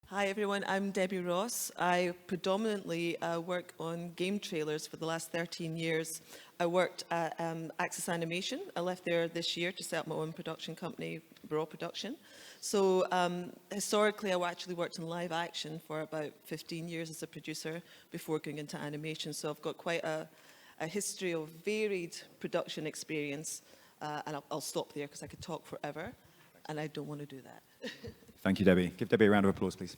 Hi everyone, I'm Debby Ross. I predominantly work on game trailers for the last 13 years. I worked at Axis Animation. I left there this year to set up my own production company, Raw Production. So historically, I actually worked in live action for about 15 years as a producer before going into animation. So I've got quite a history of varied production experience. And I'll stop there because I could talk forever, and I don't want to do that. Thank you, Debbie. Give Debbie a round of applause, please.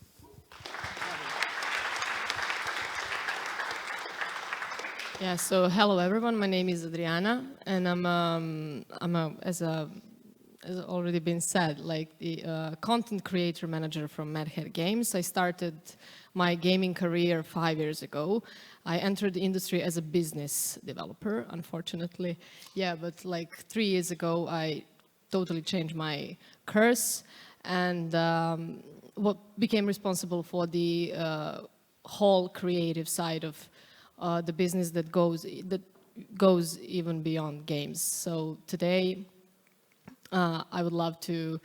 Yeah, so hello everyone, my name is Adriana, and as already been said, like the content creator manager from Mad Hat Games. I started my gaming career 5 years ago. I entered the industry as a business developer, unfortunately. Yeah, but like 3 years ago, I totally changed my course and what became responsible for the whole creative side of the business that goes even beyond games. So today, I would love to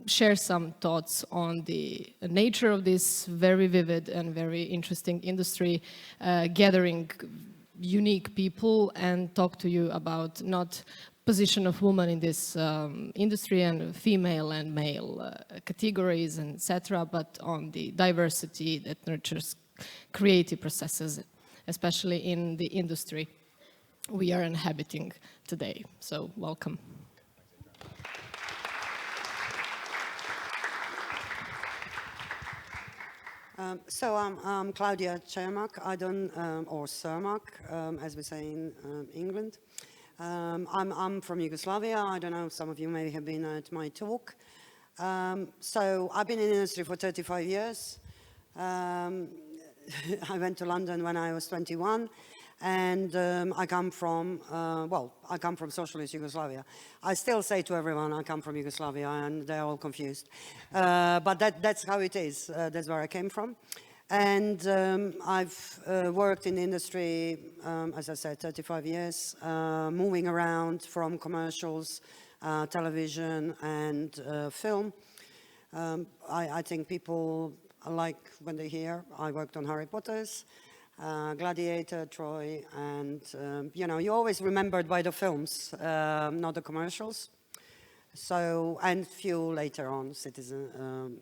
share some thoughts on the nature of this very vivid and very interesting industry, gathering unique people and talk to you about not position of women in this industry and female and male categories, etc., but on the diversity that nurtures creative processes, especially in the industry we are inhabiting today. So welcome. So I'm K.Čermak, or Čermak, as we say in England. I'm from Yugoslavia. I don't know, some of you may have been at my talk. So I've been in the industry for 35 years. I went to London when I was 21, and I come from socialist Yugoslavia. I still say to everyone I come from Yugoslavia, and they're all confused. But that's how it is. That's where I came from. And I've worked in the industry, as I said, 35 years, moving around from commercials, television, and film. I think people like when they hear I worked on Harry Potter's, Gladiator, Troy, and you're always remembered by the films, not the commercials. So, and few later on,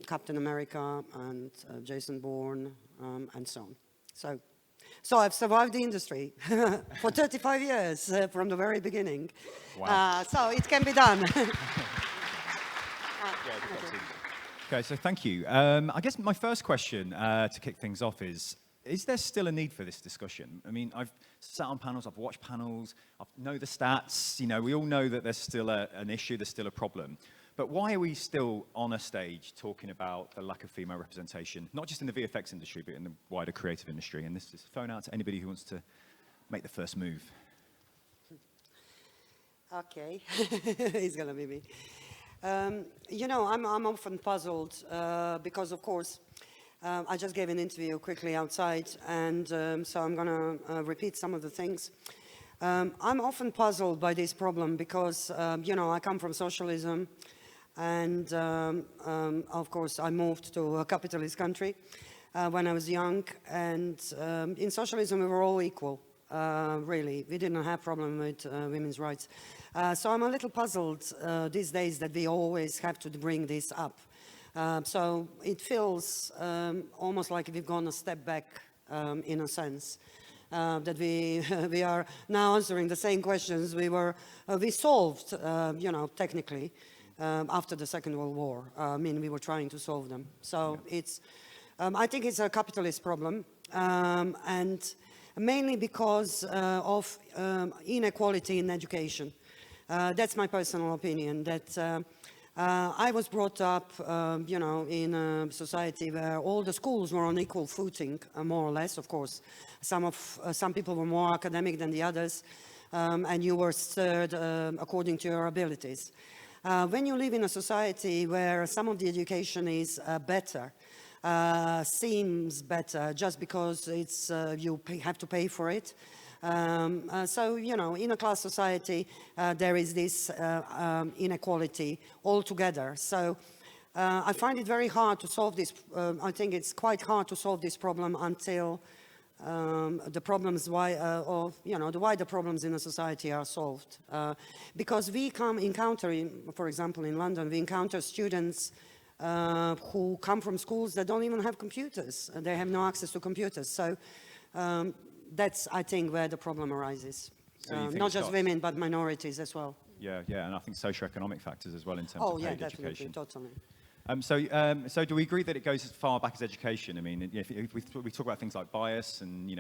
Captain America and Jason Bourne, and so on. So I've survived the industry for 35 years from the very beginning. Wow. So it can be done. Okay, so thank you. I guess my first question to kick things off is there still a need for this discussion? I mean, I've sat on panels, I've watched panels, I know the stats, we all know that there's still an issue, there's still a problem. But why are we still on a stage talking about the lack of female representation, not just in the VFX industry, but in the wider creative industry? And this is phone out to anybody who wants to make the first move. Okay, it's gonna be me. I'm often puzzled because, of course, I just gave an interview quickly outside, and so I'm going to repeat some of the things. I'm often puzzled by this problem because, I come from socialism, and of course I moved to a capitalist country when I was young, and in socialism we were all equal, really. We didn't have a problem with women's rights. So I'm a little puzzled these days that we always have to bring this up. So it feels almost like we've gone a step back in a sense. That we are now answering the same questions we solved, technically, after the Second World War. I mean, we were trying to solve them. So I think it's a capitalist problem, and mainly because of inequality in education. That's my personal opinion, that I was brought up, in a society where all the schools were on equal footing, more or less. Of course, some people were more academic than the others, and you were stirred according to your abilities. When you live in a society where some of the education is better, seems better just because it's you have to pay for it. So, in a class society, there is this inequality altogether. So I find it very hard to solve this. I think it's quite hard to solve this problem until the problems or the wider problems in a society are solved. Because we encounter, for example, in London, we encounter students who come from schools that don't even have computers. They have no access to computers. So that's, I think, where the problem arises. So you think not it's just got- women, but minorities as well. Yeah, yeah, and I think socioeconomic factors as well in terms Oh, of yeah, paid definitely, education. totally. So do we agree that it goes as far back as education? I mean, if we talk about things like bias and,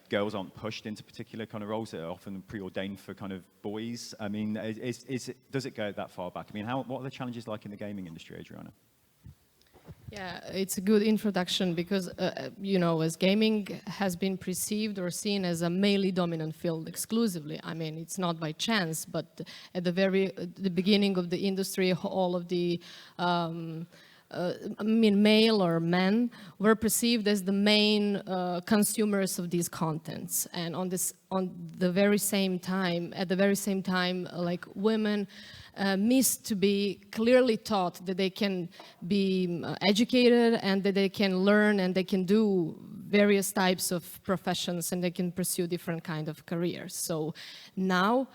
girls aren't pushed into particular kind of roles that are often preordained for kind of boys. I mean, does it go that far back? I mean, what are the challenges like in the gaming industry, Adriana? Yeah, it's a good introduction because, as gaming has been perceived or seen as a male dominant field exclusively. I mean, it's not by chance, but at the beginning of the industry, all of the male or men were perceived as the main consumers of these contents, and at the very same time, like women missed to be clearly taught that they can be educated and that they can learn and they can do various types of professions and they can pursue different kind of careers. So now,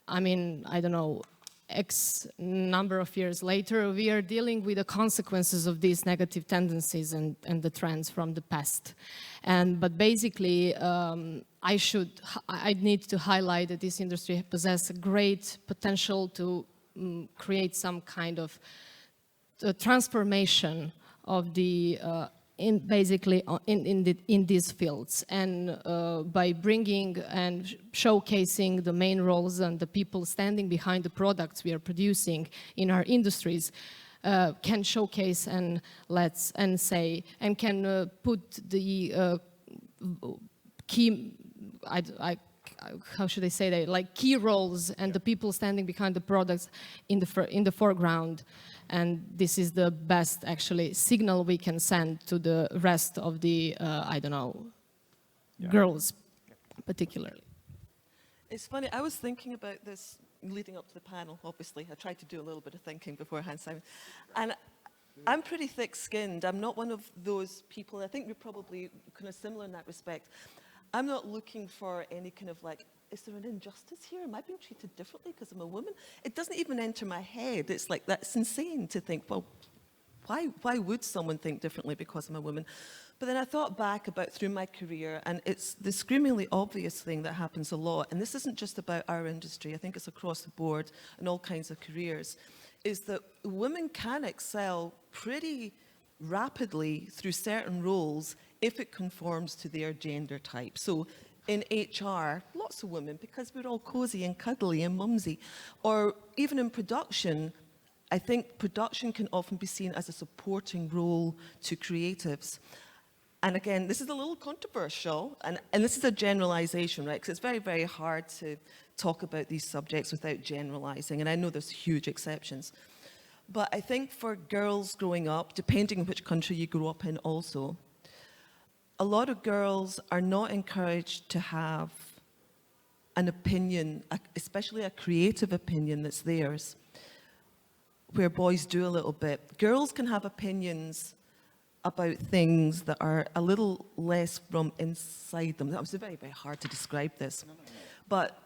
I mean, I don't know, X number of years later, we are dealing with the consequences of these negative tendencies and the trends from the past. But basically, I need to highlight that this industry possesses great potential to create some kind of transformation of the in these fields, and by bringing and showcasing the main roles and the people standing behind the products we are producing in our industries, can showcase and say and can put the key, how should I say that, like key roles and the people standing behind the products in the foreground. And this is the best, actually, signal we can send to the rest of the, girls, particularly. It's funny, I was thinking about this leading up to the panel, obviously. I tried to do a little bit of thinking beforehand, Simon. And I'm pretty thick-skinned. I'm not one of those people. I think we're probably kind of similar in that respect. I'm not looking for any kind of like, is there an injustice here? Am I being treated differently because I'm a woman? It doesn't even enter my head. It's like, that's insane to think, well, why would someone think differently because I'm a woman? But then I thought back about through my career, and it's the screamingly obvious thing that happens a lot, and this isn't just about our industry, I think it's across the board in all kinds of careers, is that women can excel pretty rapidly through certain roles if it conforms to their gender type. So in HR, lots of women, because we're all cozy and cuddly and mumsy. Or even in production, I think production can often be seen as a supporting role to creatives. And again, this is a little controversial, and this is a generalization, right? Because it's very, very hard to talk about these subjects without generalizing, and I know there's huge exceptions. But I think for girls growing up, depending on which country you grew up in also, a lot of girls are not encouraged to have an opinion, especially a creative opinion that's theirs, where boys do a little bit. Girls can have opinions about things that are a little less from inside them. That was very, very hard to describe this. But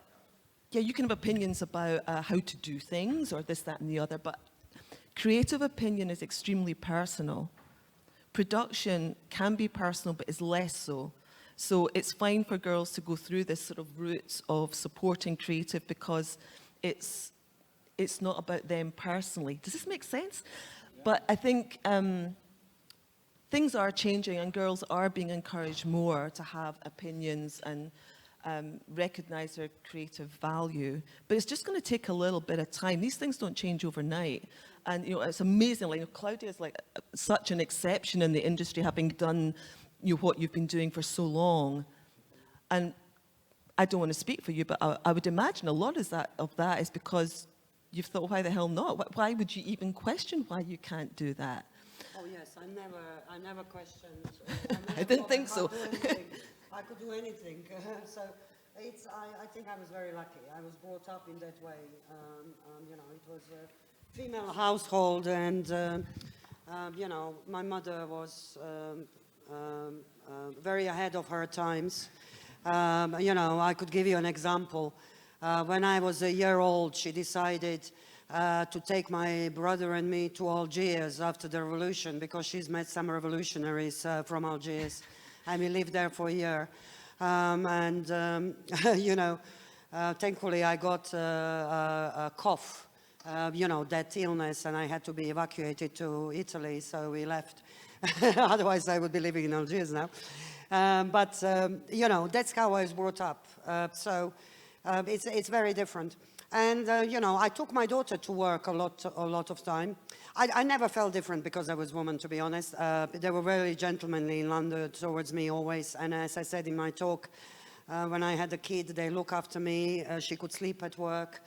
yeah, you can have opinions about how to do things or this, that, and the other, but creative opinion is extremely personal. Production can be personal, but is less so. So it's fine for girls to go through this sort of route of supporting creative because it's not about them personally. Does this make sense? Yeah. But I think things are changing and girls are being encouraged more to have opinions and recognize their creative value. But it's just going to take a little bit of time. These things don't change overnight. And it's amazing. Like Claudia is like such an exception in the industry, having done what you've been doing for so long. And I don't want to speak for you, but I would imagine a lot of that is because you've thought, why the hell not? Why would you even question why you can't do that? Oh yes, I never questioned. I didn't think so. I could do anything. So I think I was very lucky. I was brought up in that way. It was female household, and you know, my mother was very ahead of her times. You know, I could give you an example. When I was a year old, she decided to take my brother and me to Algiers after the revolution, because she's met some revolutionaries from Algiers, and we lived there for a year. You know, thankfully I got a cough, you know, that illness, and I had to be evacuated to Italy, so we left. Otherwise I would be living in Algiers now. You know, that's how I was brought up. It's very different. And, you know, I took my daughter to work a lot of time. I never felt different because I was a woman, to be honest. They were very gentlemanly in London towards me always. And as I said in my talk, when I had a kid, they look after me. She could sleep at work.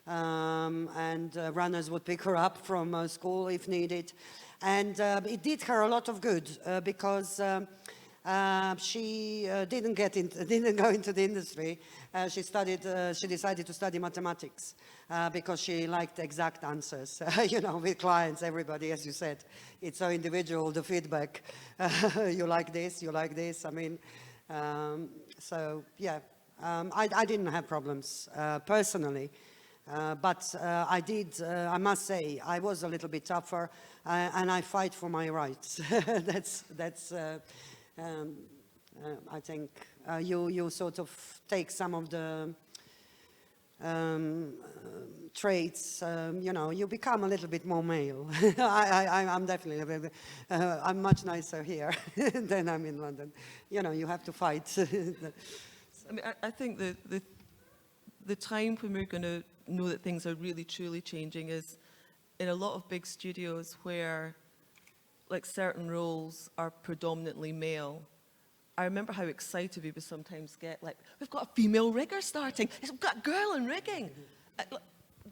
And runners would pick her up from school if needed. And it did her a lot of good because she didn't go into the industry. She decided to study mathematics because she liked exact answers. You know, with clients, everybody, as you said, it's so individual, the feedback. You like this, you like this. I mean, so yeah, I didn't have problems personally. But I did, I must say, I was a little bit tougher, and I fight for my rights. That's I think you sort of take some of the traits, you know, you become a little bit more male. I'm definitely, I'm much nicer here than I'm in London. You know, you have to fight. I mean, I think the time when we're going to know that things are really truly changing is in a lot of big studios where like certain roles are predominantly male. I remember how excited we would sometimes get, like, we've got a female rigger starting, we've got a girl in rigging.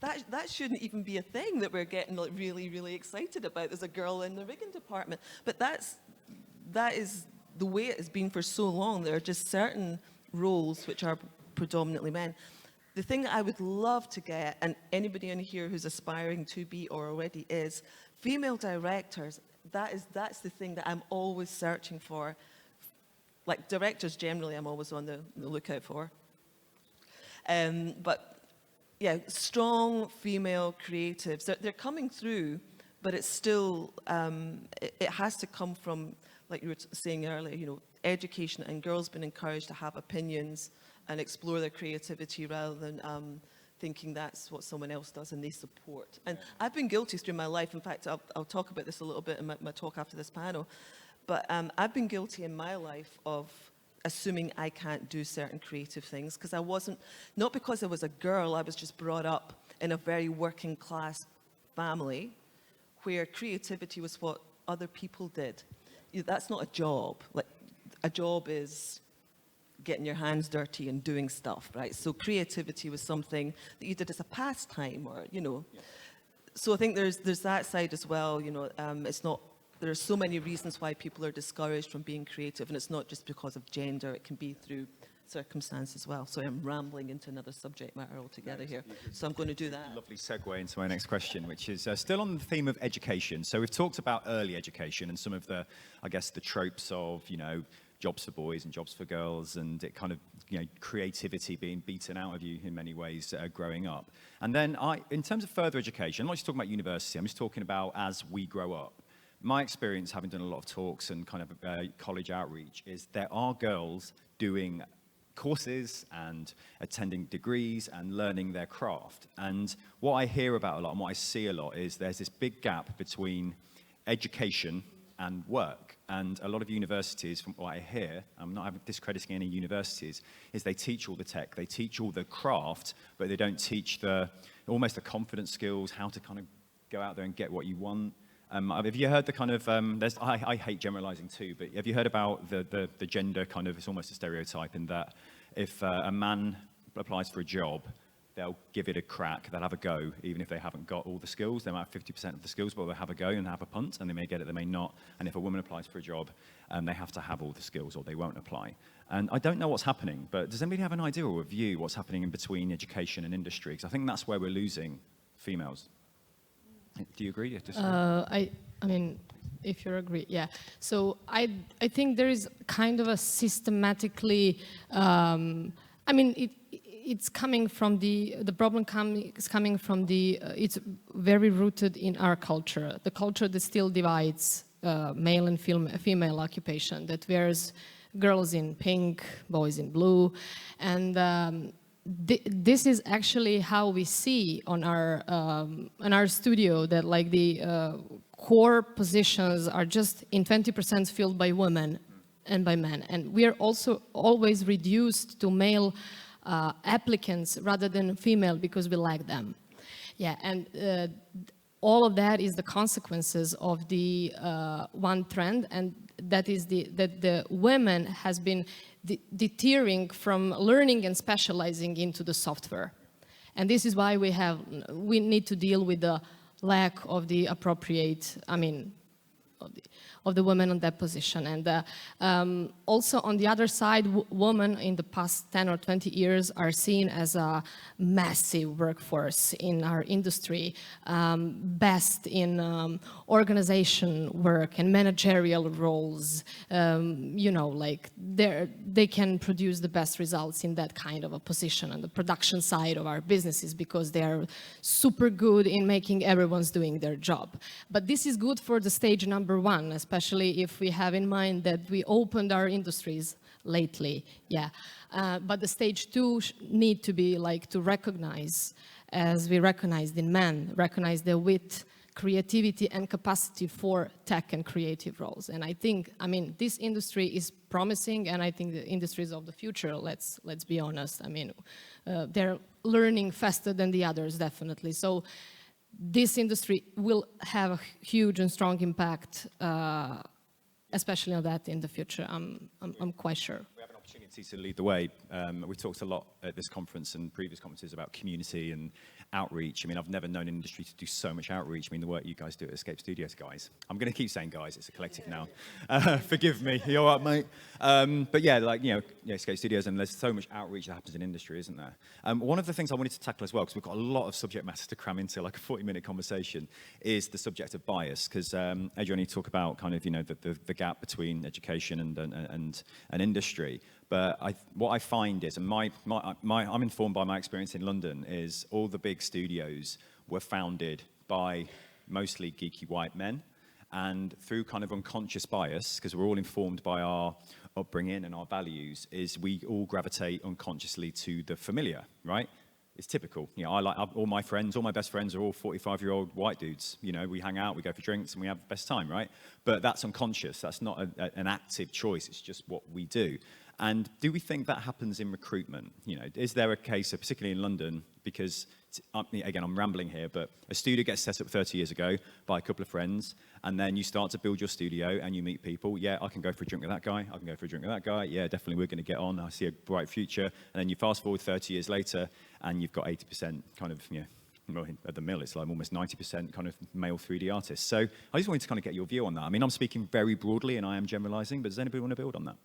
That shouldn't even be a thing that we're getting like really, really excited about. There's a girl in the rigging department. But that is the way it has been for so long. There are just certain roles which are predominantly men. The thing that I would love to get, and anybody in here who's aspiring to be or already is, female directors. That's the thing that I'm always searching for. Like directors generally, I'm always on the lookout for. But yeah, strong female creatives. They're coming through, but it's still, it has to come from, like you were saying earlier, you know, education and girls being encouraged to have opinions and explore their creativity rather than thinking that's what someone else does and they support. And I've been guilty through my life. In fact, I'll talk about this a little bit in my talk after this panel. But I've been guilty in my life of assuming I can't do certain creative things because I wasn't, not because I was a girl, I was just brought up in a very working class family where creativity was what other people did. That's not a job. Like, a job is getting your hands dirty and doing stuff, right? So creativity was something that you did as a pastime, or, you know. Yeah. So I think there's that side as well, you know. It's not, there are so many reasons why people are discouraged from being creative, and it's not just because of gender, it can be through circumstance as well. So I'm rambling into another subject matter altogether here. So I'm going to do that. Lovely segue into my next question, which is still on the theme of education. So we've talked about early education and some of the, I guess, the tropes of, you know, jobs for boys and jobs for girls, and it kind of, you know, creativity being beaten out of you in many ways growing up. And then in terms of further education, I'm not just talking about university, I'm just talking about as we grow up. My experience, having done a lot of talks and kind of college outreach, is there are girls doing courses and attending degrees and learning their craft. And what I hear about a lot and what I see a lot is there's this big gap between education and work. And a lot of universities, from what I hear, I'm not discrediting any universities, is they teach all the tech, they teach all the craft, but they don't teach almost the confidence skills, how to kind of go out there and get what you want. Have you heard the kind of, I hate generalizing too, but have you heard about the gender kind of, it's almost a stereotype in that if a man applies for a job, they'll give it a crack, they'll have a go, even if they haven't got all the skills. They might have 50% of the skills, but they'll have a go and have a punt, and they may get it, they may not. And if a woman applies for a job, they have to have all the skills or they won't apply. And I don't know what's happening, but does anybody have an idea or a view what's happening in between education and industry? Because I think that's where we're losing females. Do you agree or disagree? I mean, if you agree, yeah. So I think there is kind of a systematically, I mean, it's coming from the problem is coming from it's very rooted in our culture, the culture that still divides male and female occupation, that wears girls in pink, boys in blue, and this is actually how we see on our studio that like the core positions are just in 20% filled by women and by men, and we are also always reduced to male applicants rather than female because we lack them. Yeah, and all of that is the consequences of the one trend, and that is that the women has been deterring from learning and specializing into the software. And this is why we need to deal with the lack of the appropriate, I mean, of the women on that position. And also on the other side, women in the past 10 or 20 years are seen as a massive workforce in our industry, best in organization work and managerial roles. You know, like they can produce the best results in that kind of a position on the production side of our businesses because they are super good in making everyone's doing their job. But this is good for the stage number one, especially if we have in mind that we opened our industries lately, yeah. But the stage two need to be like to recognize, as we recognized in men, recognize the wit, creativity and capacity for tech and creative roles. And I think, I mean, this industry is promising, and I think the industries of the future, let's be honest, I mean, they're learning faster than the others, definitely. So this industry will have a huge and strong impact, especially on that in the future. I'm quite sure. We have an opportunity to lead the way. We've talked a lot at this conference and previous conferences about community and outreach. I mean, I've never known an industry to do so much outreach. I mean, the work you guys do at Escape Studios, guys. I'm going to keep saying guys, it's a collective now. Forgive me, you all right, mate? But yeah, like, you know, Escape Studios, and there's so much outreach that happens in industry, isn't there? One of the things I wanted to tackle as well, because we've got a lot of subject matter to cram into like a 40-minute conversation, is the subject of bias. Because, Adrian, you talk about kind of, you know, the gap between education and industry. But what I find is, and I'm informed by my experience in London, is all the big studios were founded by mostly geeky white men, and through kind of unconscious bias, because we're all informed by our upbringing and our values, is we all gravitate unconsciously to the familiar, right? It's typical. You know, all my best friends are all 45-year-old white dudes. You know, we hang out, we go for drinks, and we have the best time, right? But that's unconscious. That's not an active choice. It's just what we do. And do we think that happens in recruitment? You know, is there a case, particularly in London, because, again, I'm rambling here, but a studio gets set up 30 years ago by a couple of friends, and then you start to build your studio and you meet people. Yeah, I can go for a drink with that guy. I can go for a drink with that guy. Yeah, definitely we're going to get on. I see a bright future. And then you fast forward 30 years later, and you've got 80% kind of, you know, well, at the mill, it's like almost 90% kind of male 3D artists. So I just wanted to kind of get your view on that. I mean, I'm speaking very broadly and I am generalizing, but does anybody want to build on that?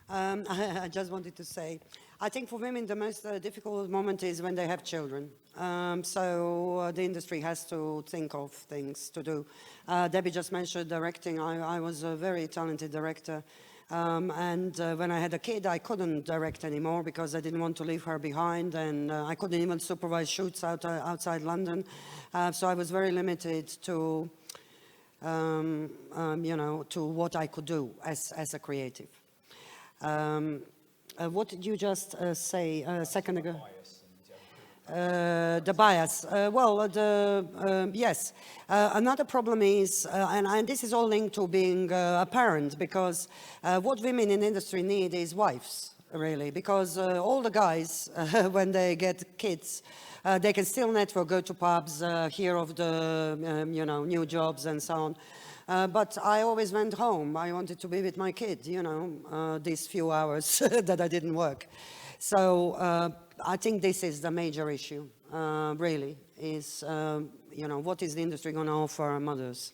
I just wanted to say, I think for women the most difficult moment is when they have children. So the industry has to think of things to do. Debbie just mentioned directing. I was a very talented director. And when I had a kid, I couldn't direct anymore because I didn't want to leave her behind, and I couldn't even supervise shoots outside London. So I was very limited to, you know, to what I could do as a creative. What did you just say a second ago? The bias. Yes. Another problem is, and this is all linked to being a parent, because what women in industry need is wives, really, because all the guys, when they get kids, they can still network, go to pubs, hear of the, you know, new jobs and so on. But I always went home. I wanted to be with my kid, you know, these few hours that I didn't work. So I think this is the major issue, really, is, you know, what is the industry going to offer our mothers?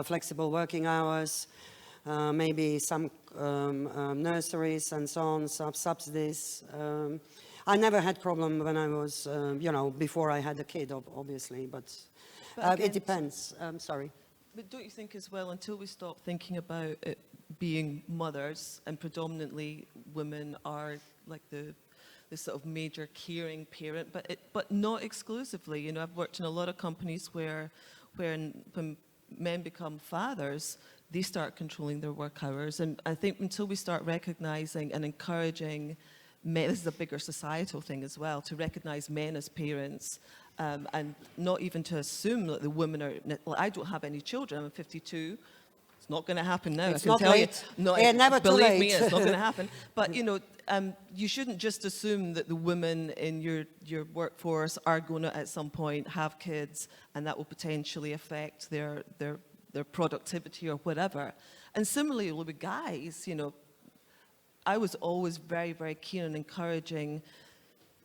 Flexible working hours, maybe some nurseries and so on, subsidies. I never had problem when I was, before I had a kid, obviously, but again, it depends. Sorry. But don't you think as well, until we stop thinking about it being mothers, and predominantly women are like the sort of major caring parent, but not exclusively. You know, I've worked in a lot of companies where when men become fathers, they start controlling their work hours. And I think until we start recognizing and encouraging men, this is a bigger societal thing as well, to recognize men as parents, and not even to assume that the women are, well, I don't have any children, I'm 52, it's not going to happen now. It's I can not tell late. you. No, Never too believe late. me, it's not going to happen. But, you know, you shouldn't just assume that the women in your workforce are going to, at some point, have kids, and that will potentially affect their productivity or whatever. And similarly with guys, you know, I was always very, very keen on encouraging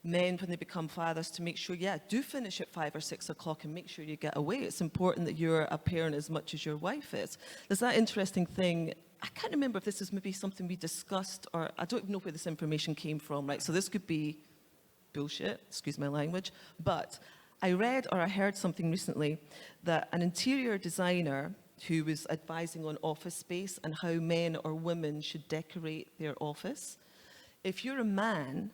men when they become fathers to make sure, do finish at 5 or 6 o'clock and make sure you get away. It's important that you're a parent as much as your wife is. There's that interesting thing, I can't remember if this is maybe something we discussed, or I don't even know where this information came from, right? So this could be bullshit, excuse my language, but I read or I heard something recently that an interior designer who was advising on office space and how men or women should decorate their office, if you're a man,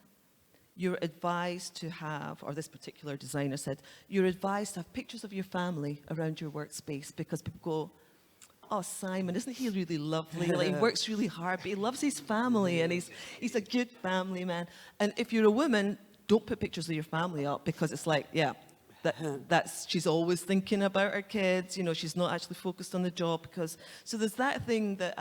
you're advised to have, or this particular designer said, you're advised to have pictures of your family around your workspace, because people go, oh, Simon, isn't he really lovely? Like, he works really hard, but he loves his family, and he's a good family man. And if you're a woman, don't put pictures of your family up, because it's like, that's she's always thinking about her kids. You know, she's not actually focused on the job. Because so there's that thing that,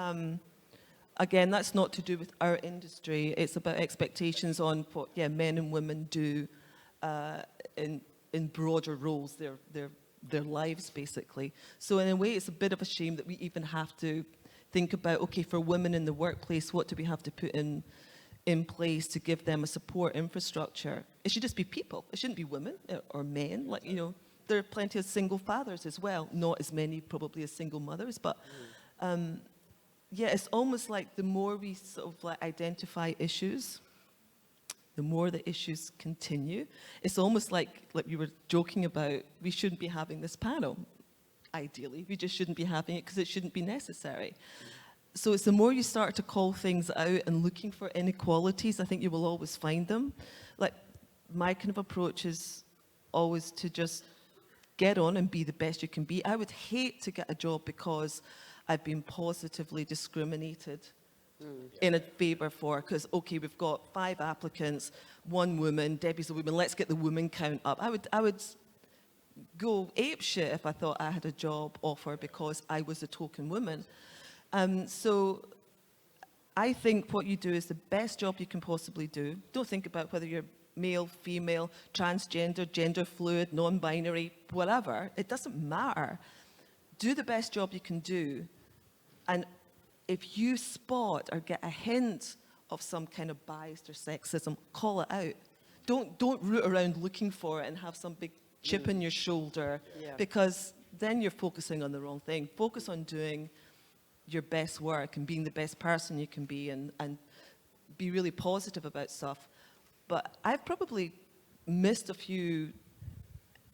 again, that's not to do with our industry. It's about expectations on what men and women do in broader roles, their lives basically. So in a way, it's a bit of a shame that we even have to think about, okay, for women in the workplace, what do we have to put in place to give them a support infrastructure? It should just be people. It shouldn't be women or men. Like, you know, there are plenty of single fathers as well. Not as many probably as single mothers, but it's almost like the more we sort of like identify issues, the more the issues continue. It's almost like we were joking about, we shouldn't be having this panel, ideally. We just shouldn't be having it because it shouldn't be necessary. So it's the more you start to call things out and looking for inequalities, I think you will always find them. Like, my kind of approach is always to just get on and be the best you can be. I would hate to get a job because I've been positively discriminated in a favour for, because, okay, we've got 5 applicants, 1 woman, Debbie's a woman, let's get the woman count up. I would go apeshit if I thought I had a job offer because I was a token woman. So I think what you do is the best job you can possibly do. Don't think about whether you're male, female, transgender, gender fluid, non-binary, whatever. It doesn't matter. Do the best job you can do. And if you spot or get a hint of some kind of bias or sexism, call it out. Don't root around looking for it and have some big chip in your shoulder, because then you're focusing on the wrong thing. Focus on doing your best work and being the best person you can be, and be really positive about stuff. But I've probably missed a few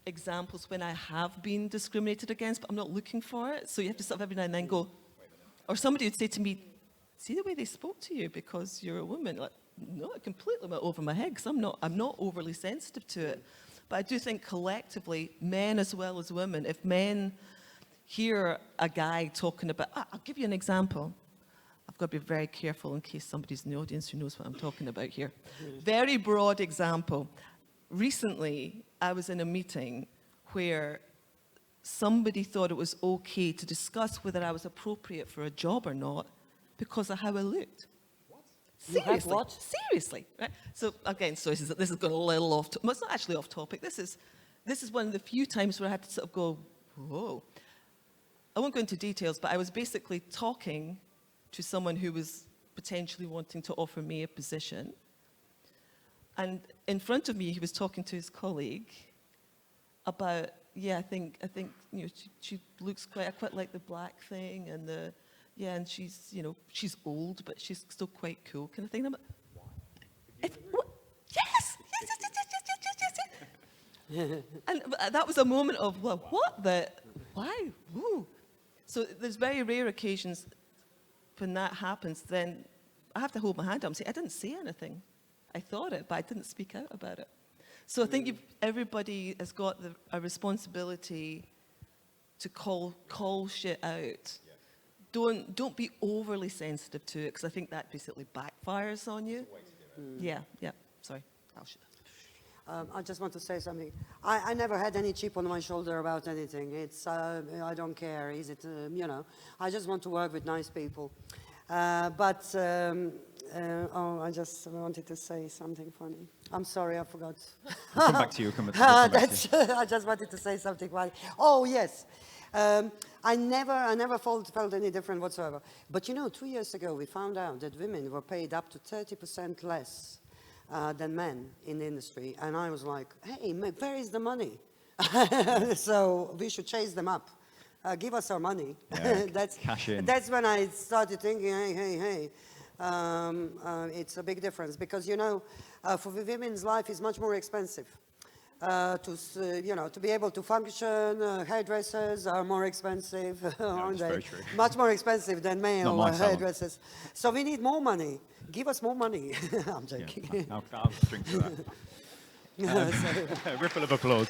examples when I have been discriminated against, but I'm not looking for it. So you have to sort of every now and then go, or somebody would say to me, see the way they spoke to you because you're a woman? Like, no, it completely went over my head because I'm not overly sensitive to it. But I do think collectively, men as well as women, if men hear a guy talking about, I'll give you an example. I've got to be very careful in case somebody's in the audience who knows what I'm talking about here. Very broad example. Recently, I was in a meeting where somebody thought it was okay to discuss whether I was appropriate for a job or not because of how I looked. What? Seriously. What? Seriously. Right? So again, so this is going a little off. Well, it's not actually off topic. This is one of the few times where I had to sort of go, whoa. I won't go into details, but I was basically talking to someone who was potentially wanting to offer me a position. And in front of me, he was talking to his colleague about, I think you know, she looks quite like the black thing, and and she's, you know, she's old, but she's still quite cool kind of thing. And I'm like, And that was a moment of, well, what the, why, woo. So there's very rare occasions when that happens, then I have to hold my hand up and say, I didn't say anything. I thought it, but I didn't speak out about it. So I think everybody has got a responsibility to call shit out. Don't be overly sensitive to it, because I think that basically backfires on you. Yeah, sorry. I just want to say something. I never had any chip on my shoulder about anything. It's, I don't care, is it, you know. I just want to work with nice people. I just wanted to say something funny. I'm sorry, I forgot. We'll come back to you. We'll come back to you. I just wanted to say something funny. Oh, yes. I never felt any different whatsoever. But you know, 2 years ago, we found out that women were paid up to 30% less than men in the industry. And I was like, hey, where is the money? So we should chase them up. Give us our money. Yeah, cash in. That's when I started thinking, hey, it's a big difference. Because, you know, for women's life is much more expensive. To be able to function, hairdressers are more expensive, aren't they? Very true. Much more expensive than male Not my salon. hairdressers. So we need more money. Give us more money. I'm joking. Yeah, I'll drink to that. Ripple of applause.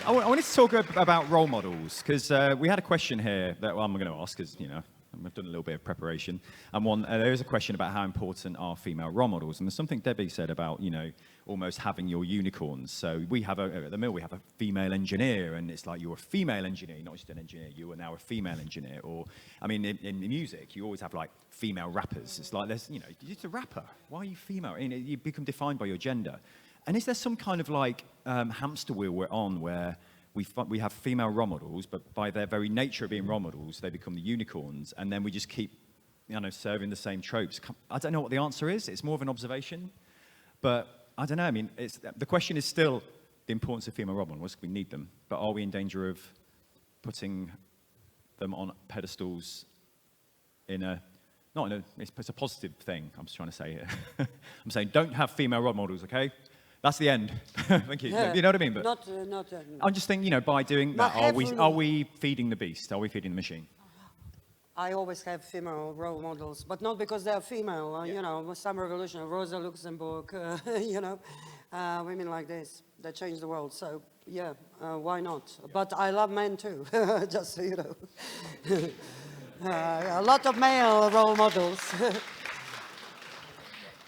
I wanted to talk about role models, because we had a question here that I'm going to ask, because, you know, I've done a little bit of preparation. And there is a question about how important are female role models. And there's something Debbie said about, you know, almost having your unicorns. So we have at the mill, we have a female engineer, and it's like you're a female engineer, not just an engineer, you are now a female engineer. Or, I mean, in music, you always have like female rappers. It's like, there's, you know, you're just a rapper. Why are you female? You become defined by your gender. And is there some kind of like hamster wheel we're on where we have female role models, but by their very nature of being role models, they become the unicorns, and then we just keep, you know, serving the same tropes? I don't know what the answer is. It's more of an observation, but I don't know. I mean, the question is still the importance of female role models. We need them, but are we in danger of putting them on pedestals it's a positive thing I'm just trying to say here. I'm saying don't have female role models, okay? That's the end. Thank you. Yeah. You know what I mean? But Not I'm just thinking, you know, by doing that, are we feeding the beast? Are we feeding the machine? I always have female role models, but not because they're female. You know, some revolution, Rosa Luxemburg, you know, women like this that change the world. So yeah, why not? But I love men too, just so you know. A lot of male role models.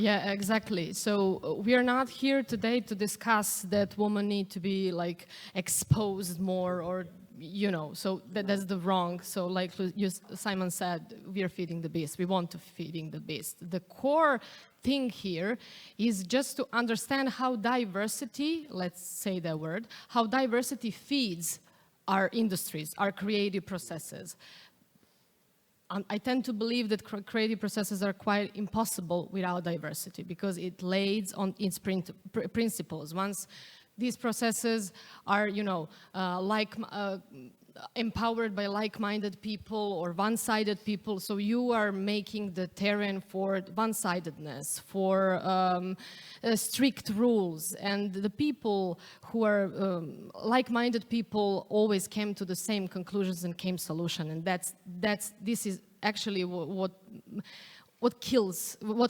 Yeah, exactly. So we are not here today to discuss that women need to be like exposed more, or, you know, so that's the wrong. So like Simon said, we are feeding the beast. We want to feeding the beast. The core thing here is just to understand how diversity, let's say that word, how diversity feeds our industries, our creative processes. I tend to believe that creative processes are quite impossible without diversity, because it lays on its principles. Once these processes are, you know, empowered by like-minded people or one-sided people, so you are making the terrain for one-sidedness, for strict rules, and the people who are like-minded people always came to the same conclusions and came solution, and this is actually what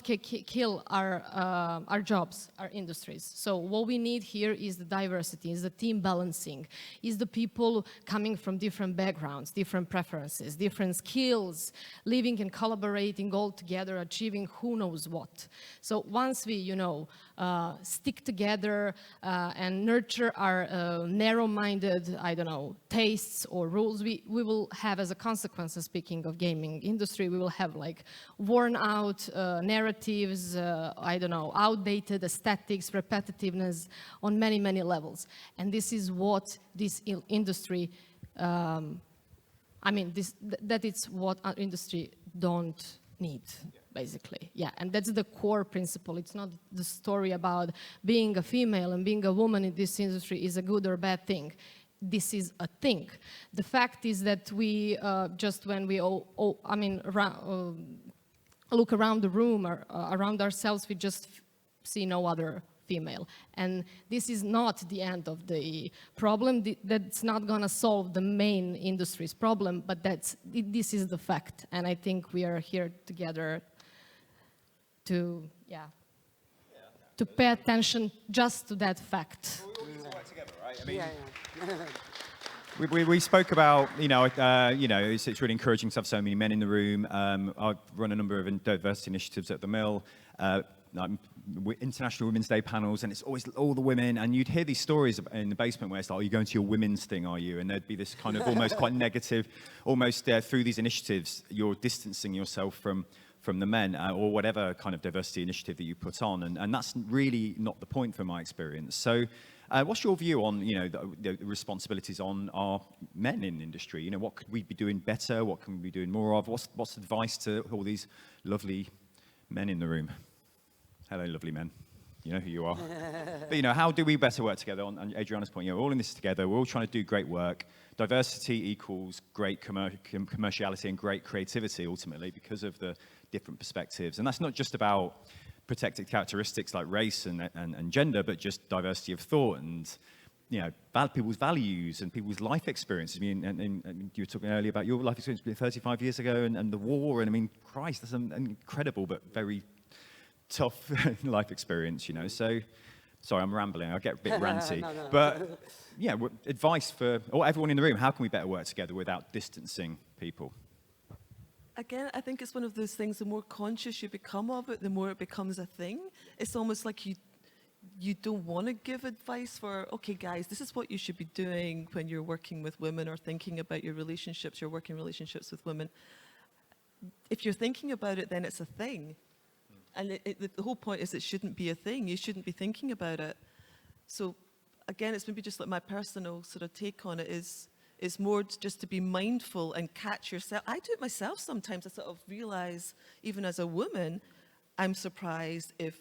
can kill our jobs, our industries. So what we need here is the diversity, is the team balancing, is the people coming from different backgrounds, different preferences, different skills, living and collaborating all together, achieving who knows what. So once we, you know, stick together and nurture our narrow-minded, I don't know, tastes or rules, we will have, as a consequence, speaking of gaming industry, we will have like worn out narratives, I don't know, outdated aesthetics, repetitiveness on many, many levels. And this is what this industry, that is what our industry don't need, basically. Yeah, and that's the core principle. It's not the story about being a female and being a woman in this industry is a good or bad thing. This is a thing. The fact is that we, just when we look around the room or around ourselves, we just see no other female. And this is not the end of the problem. That's not going to solve the main industry's problem, but this is the fact. And I think we are here together to, to pay attention just to that fact. We all need to work together, right? I mean, Yeah. we spoke about, it's really encouraging to have so many men in the room. I've run a number of diversity initiatives at the Mill, International Women's Day panels, and it's always all the women. And you'd hear these stories in the basement where it's like, are you going to your women's thing, are you? And there'd be this kind of almost quite negative, almost through these initiatives, you're distancing yourself from the men or whatever kind of diversity initiative that you put on. And that's really not the point from my experience. So what's your view on, the responsibilities on our men in the industry? What could we be doing better? What can we be doing more of? What's advice to all these lovely men in the room? Hello, lovely men. You know who you are. But, how do we better work together? On Adriana's point, we're all in this together. We're all trying to do great work. Diversity equals great commerciality and great creativity, ultimately, because of the different perspectives. And that's not just about protected characteristics like race and gender, but just diversity of thought and, people's values and people's life experiences. I mean, and you were talking earlier about your life experience 35 years ago and the war. And I mean, Christ, that's an incredible but very tough life experience, So, sorry, I'm rambling. I get a bit ranty. No. But, advice for everyone in the room, how can we better work together without distancing people? Again, I think it's one of those things, the more conscious you become of it, the more it becomes a thing. It's almost like you don't want to give advice for, okay, guys, this is what you should be doing when you're working with women or thinking about your relationships, your working relationships with women. If you're thinking about it, then it's a thing. And the whole point is it shouldn't be a thing. You shouldn't be thinking about it. So again, it's maybe just like my personal sort of take on it is more just to be mindful and catch yourself. I do it myself sometimes. I sort of realize, even as a woman, I'm surprised if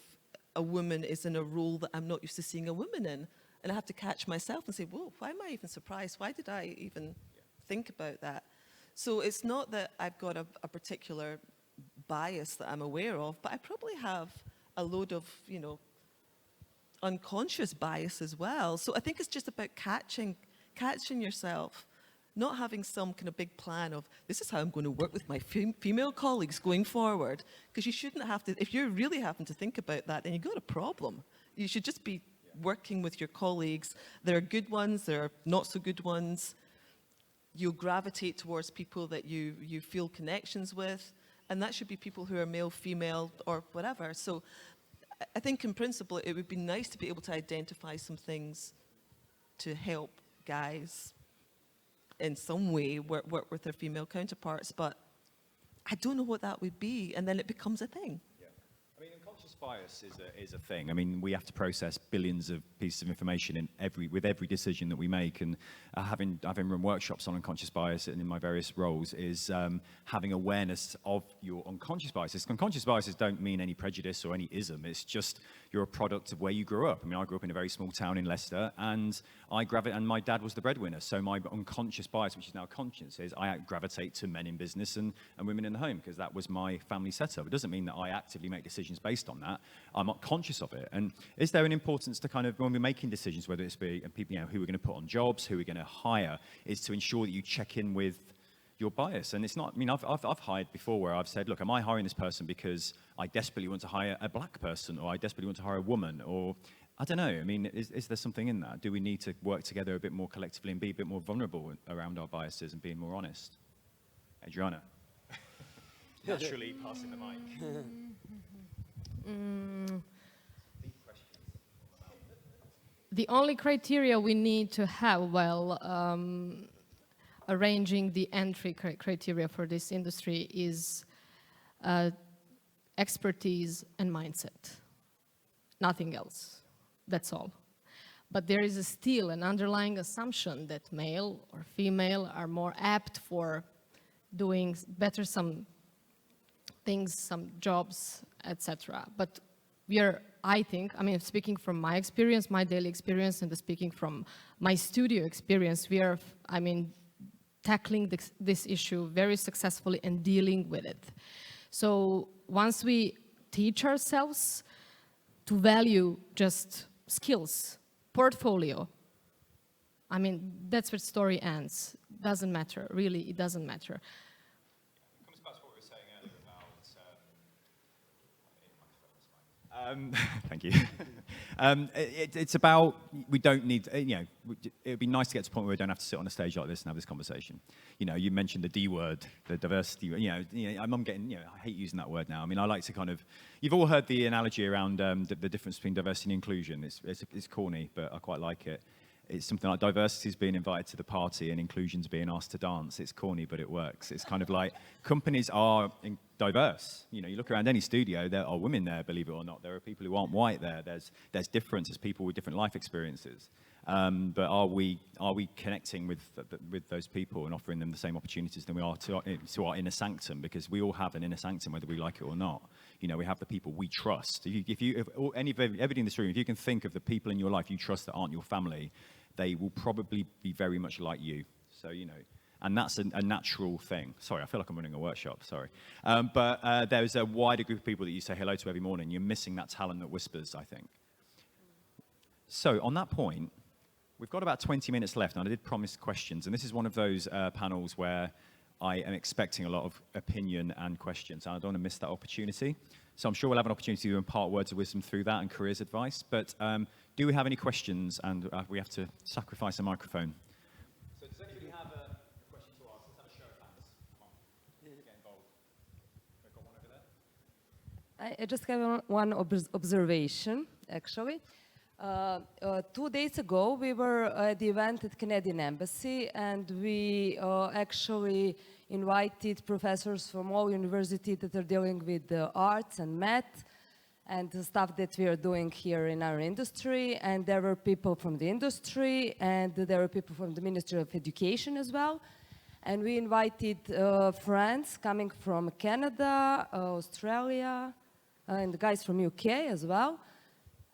a woman is in a role that I'm not used to seeing a woman in. And I have to catch myself and say, whoa, why am I even surprised? Why did I even think about that? So it's not that I've got a particular bias that I'm aware of, but I probably have a load of, unconscious bias as well. So I think it's just about catching yourself, not having some kind of big plan of, this is how I'm going to work with my female colleagues going forward. Because you shouldn't have to, if you're really having to think about that, then you've got a problem. You should just be working with your colleagues. There are good ones, there are not so good ones. You'll gravitate towards people that you feel connections with. And that should be people who are male, female, or whatever. So I think in principle, it would be nice to be able to identify some things to help guys in some way work with their female counterparts. But I don't know what that would be. And then it becomes a thing. I mean, unconscious bias is a thing. I mean, we have to process billions of pieces of information with every decision that we make. And having run workshops on unconscious bias and in my various roles is having awareness of your unconscious biases. Unconscious biases don't mean any prejudice or any ism. It's just you're a product of where you grew up. I mean, I grew up in a very small town in Leicester, and and my dad was the breadwinner. So my unconscious bias, which is now conscious, is I gravitate to men in business and women in the home because that was my family setup. It doesn't mean that I actively make decisions based on that. I'm not conscious of it. And is there an importance to kind of, when we're making decisions, whether it's be people, who we're going to put on jobs, who we're going to hire, is to ensure that you check in with your bias. And it's not, I mean, I've hired before where I've said, look, am I hiring this person because I desperately want to hire a black person, or I desperately want to hire a woman, or I don't know. I mean, is there something in that? Do we need to work together a bit more collectively and be a bit more vulnerable around our biases and being more honest? Adriana. Naturally passing the mic. The only criteria we need to have while arranging the entry criteria for this industry is expertise and mindset. Nothing else. That's all. But there is still an underlying assumption that male or female are more apt for doing better some things, some jobs, etc. But we are, I think, I mean, speaking from my experience, my daily experience, and speaking from my studio experience, we are, I mean, tackling this issue very successfully and dealing with it. So once we teach ourselves to value just skills, portfolio. I mean, that's where story ends. Doesn't matter, really, it doesn't matter. It comes back to what we were saying earlier about. Thank you. It's about, we don't need, it would be nice to get to a point where we don't have to sit on a stage like this and have this conversation. You mentioned the D word, the diversity, I'm getting, I hate using that word now. I mean, I like to kind of, you've all heard the analogy around the difference between diversity and inclusion. It's corny, but I quite like it. It's something like diversity is being invited to the party and inclusion's being asked to dance. It's corny, but it works. It's kind of like companies are diverse. You look around any studio, there are women there, believe it or not. There are people who aren't white there. There's difference. There's people with different life experiences. But are we connecting with those people and offering them the same opportunities than we are to our inner sanctum? Because we all have an inner sanctum, whether we like it or not. We have the people we trust. If everybody in this room, if you can think of the people in your life you trust that aren't your family, they will probably be very much like you. So, and that's a natural thing. Sorry, I feel like I'm running a workshop, sorry. But there's a wider group of people that you say hello to every morning. You're missing that talent that whispers, I think. So on that point, we've got about 20 minutes left, and I did promise questions. And this is one of those panels where I am expecting a lot of opinion and questions, and I don't want to miss that opportunity. So I'm sure we'll have an opportunity to impart words of wisdom through that and careers advice. But do we have any questions? And we have to sacrifice a microphone. So does anybody have a question to ask? Let's have a show of hands. Come on, get involved. We've got one over there. I just have one observation, actually. 2 days ago, we were at the event at Canadian Embassy, and we actually invited professors from all universities that are dealing with arts and math and the stuff that we are doing here in our industry. And there were people from the industry, and there were people from the Ministry of Education as well. And we invited friends coming from Canada, Australia, and the guys from UK as well.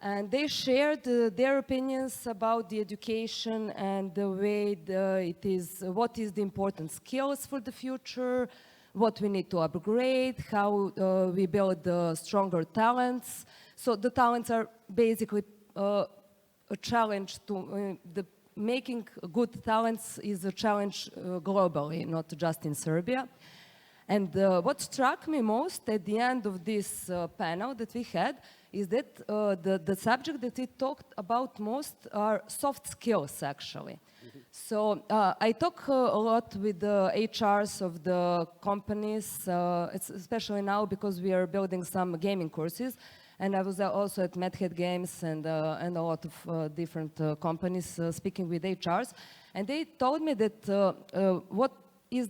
And they shared their opinions about the education and the way what is the important skills for the future, what we need to upgrade, how we build stronger talents. So the talents are basically a challenge to, making good talents is a challenge globally, not just in Serbia. And what struck me most at the end of this panel that we had is that the subject that we talked about most are soft skills, actually. So I talk a lot with the HRs of the companies, especially now because we are building some gaming courses. And I was also at Mad Hat Games and a lot of different companies speaking with HRs. And they told me that what is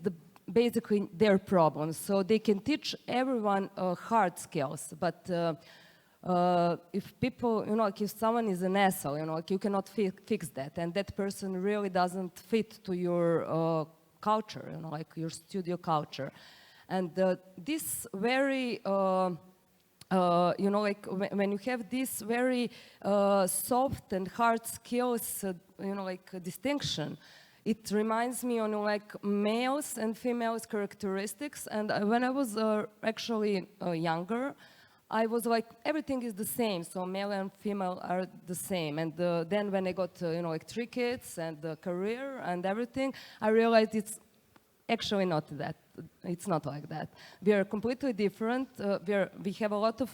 basically their problem. So they can teach everyone hard skills, but if people, like if someone is an asshole, like you cannot fix that, and that person really doesn't fit to your culture, like your studio culture. And this very, like when you have this very soft and hard skills, like distinction, it reminds me on like males and females characteristics. And when I was actually younger, I was like, everything is the same, so male and female are the same. And then when I got, like 3 kids and the career and everything, I realized it's actually not that. It's not like that. We are completely different. We have a lot of